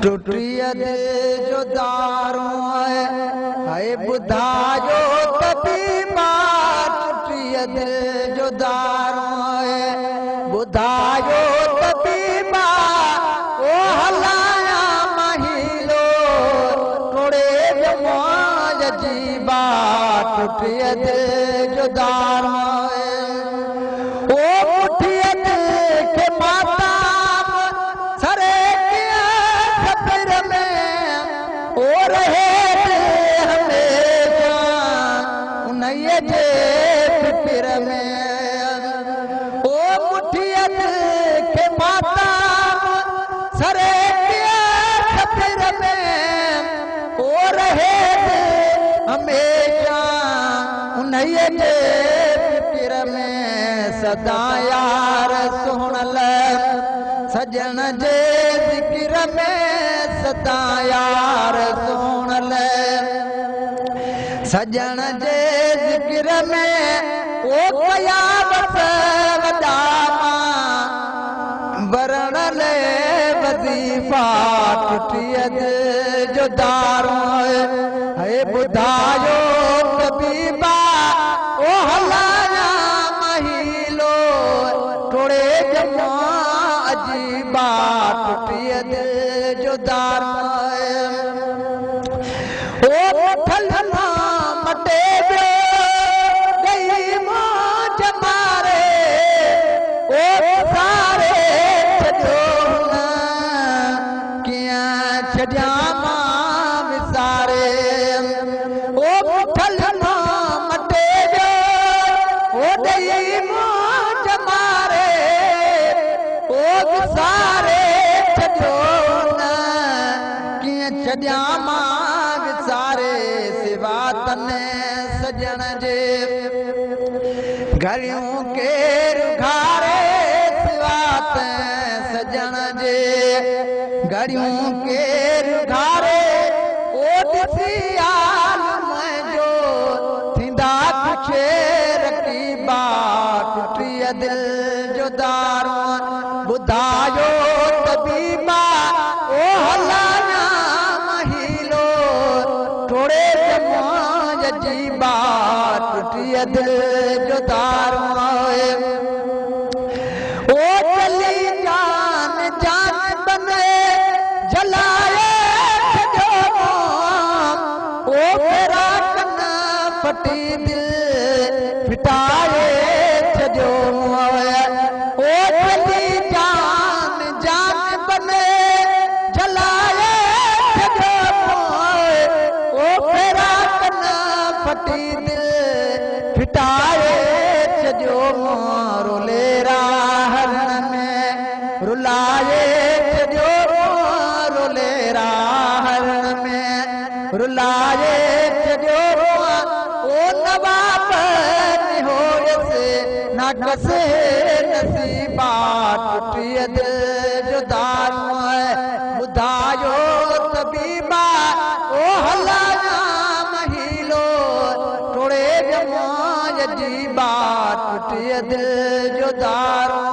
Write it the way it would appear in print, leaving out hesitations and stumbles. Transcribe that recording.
टुटिया दिल जो दारों है बुधायो तबीबा टुटिया दिल जो दारों है बुधायो तबीबा ओ हलाया महिलो टोड़े जमाज जीबा टुटिया दिल जो दारों है ओ मुठिया दिल के माता सरे किया सफर में ओ रहे हमेशा उन्हें जे फिक्र में ओ मुठिया दिल के माता सरे किया सफर में ओ रहे हमेशा उन्हें जे फिक्र में सदा यार सुनल सजन जे जिक्र में सदा यार सुनल सजन जे जिक्र में ओ कया बस वदामा वरण ले वजीफा टुटिया दिल जो दारों है बुधायो तबीबा ओ हलाया महिलो टोड़े जमा अजीबा टुटिया दिल जो दारों ओ ठलना मटे गई मौज मारे ओ सारे छो न किया छजा मां विसारे ओ ठलना मटे ओ गई मौज मारे ओ सारे छो न किया छजा मां विसारे सिवा तने सजन जे घरियों के रुखारे सिवा तने सजन जे घरियों के रुखारे ओ दिसी आलम जो थींदा कुछ रकीबा टुटिया दिल जो दारों बुधायो तबीबा ओ हलाया महिलो टोड़े जमाज जीबा टुटिया दिल जो दारों ओ चली जान जान बने जलाए जो ओ मेरा कन्ना फटी दिल फिटाए जो ओ चली जान जान बने जलाए जो ओ मेरा कन्ना फटी दिल फिटाए जो रोले राहन में रुलाए जो रोले राहन में रुलाए जो ओ नवाब हो से नाकस नसीबा टुटिया दिल जो दारों बुधायो तबीबा ओ हलाया महिलो टोड़े जमाज जीबा टुटिया दिल जो दारों